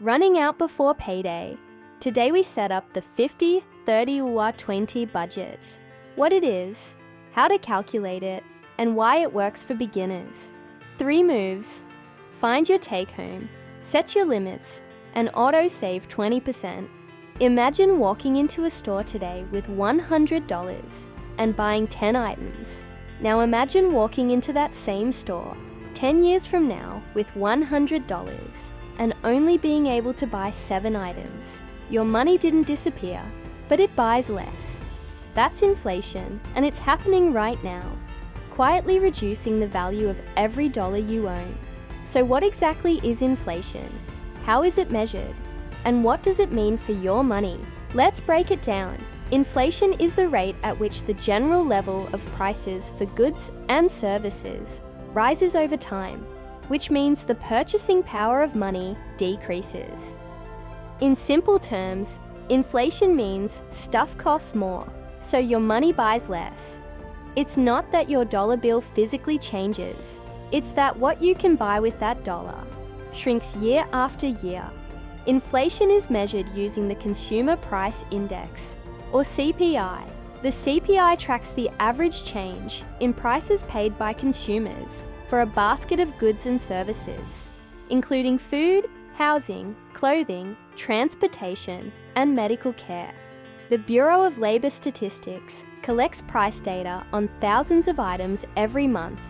Running out before payday. Today we set up the 50, 30 or 20 budget. What it is, how to calculate it, and why it works for beginners. 3 moves. Find your take-home, set your limits, and auto-save 20%. Imagine walking into a store today with $100 and buying 10 items. Now imagine walking into that same store 10 years from now with $100 and only being able to buy 7 items. Your money didn't disappear, but it buys less. That's inflation, and it's happening right now, quietly reducing the value of every dollar you own. So what exactly is inflation? How is it measured? And what does it mean for your money? Let's break it down. Inflation is the rate at which the general level of prices for goods and services rises over time, which means the purchasing power of money decreases. In simple terms, inflation means stuff costs more, so your money buys less. It's not that your dollar bill physically changes, it's that what you can buy with that dollar shrinks year after year. Inflation is measured using the Consumer Price Index, or CPI. The CPI tracks the average change in prices paid by consumers for a basket of goods and services, including food, housing, clothing, transportation, and medical care. The Bureau of Labor Statistics collects price data on thousands of items every month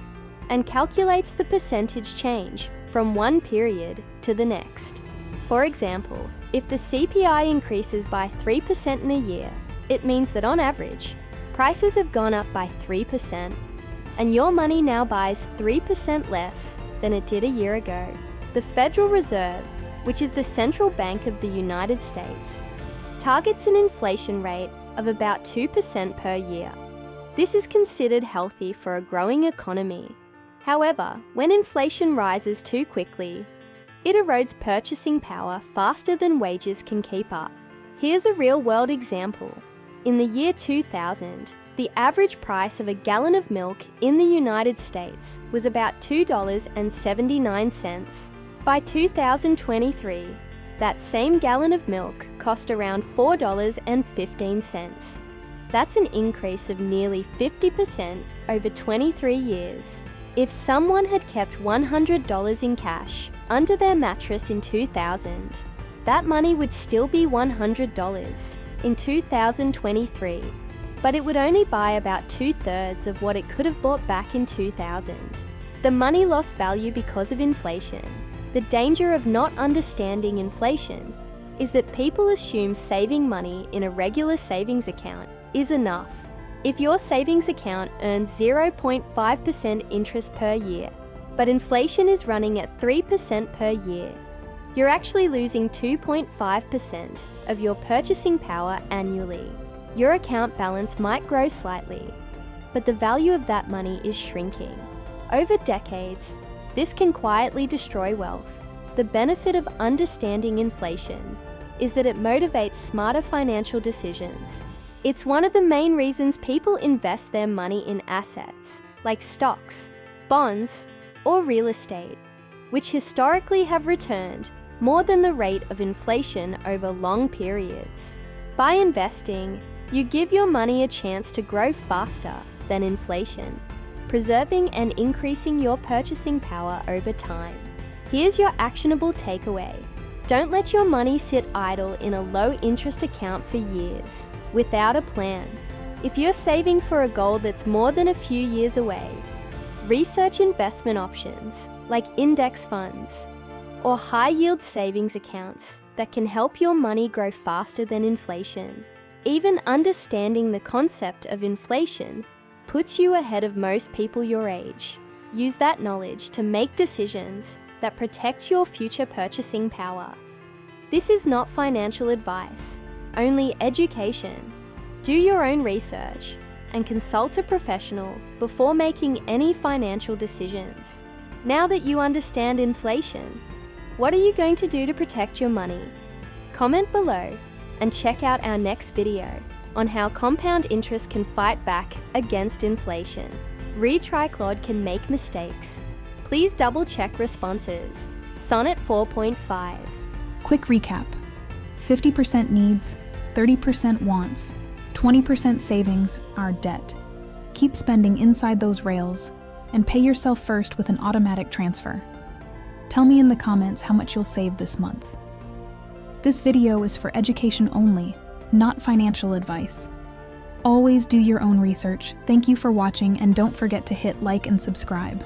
and calculates the percentage change from one period to the next. For example, if the CPI increases by 3% in a year, it means that on average, prices have gone up by 3%, and your money now buys 3% less than it did a year ago. The Federal Reserve, which is the central bank of the United States, targets an inflation rate of about 2% per year. This is considered healthy for a growing economy. However, when inflation rises too quickly, it erodes purchasing power faster than wages can keep up. Here's a real-world example. In the year 2000, the average price of a gallon of milk in the United States was about $2.79. By 2023, that same gallon of milk cost around $4.15. That's an increase of nearly 50% over 23 years. If someone had kept $100 in cash under their mattress in 2000, that money would still be $100 in 2023, but it would only buy about 2/3 of what it could have bought back in 2000. The money lost value because of inflation. The danger of not understanding inflation is that people assume saving money in a regular savings account is enough. If your savings account earns 0.5% interest per year, but inflation is running at 3% per year, you're actually losing 2.5% of your purchasing power annually. Your account balance might grow slightly, but the value of that money is shrinking. Over decades, this can quietly destroy wealth. The benefit of understanding inflation is that it motivates smarter financial decisions. It's one of the main reasons people invest their money in assets, like stocks, bonds, or real estate, which historically have returned more than the rate of inflation over long periods. By investing, you give your money a chance to grow faster than inflation, preserving and increasing your purchasing power over time. Here's your actionable takeaway. Don't let your money sit idle in a low-interest account for years, without a plan. If you're saving for a goal that's more than a few years away, research investment options like index funds or high-yield savings accounts that can help your money grow faster than inflation. Even understanding the concept of inflation puts you ahead of most people your age. Use that knowledge to make decisions that protect your future purchasing power. This is not financial advice, only education. Do your own research and consult a professional before making any financial decisions. Now that you understand inflation, what are you going to do to protect your money? Comment below and check out our next video on how compound interest can fight back against inflation. Retry Claude can make mistakes. Please double-check responses. Sonnet 4.5. Quick recap: 50% needs, 30% wants, 20% savings are debt. Keep spending inside those rails and pay yourself first with an automatic transfer. Tell me in the comments how much you'll save this month. This video is for education only, not financial advice. Always do your own research. Thank you for watching, and don't forget to hit like and subscribe.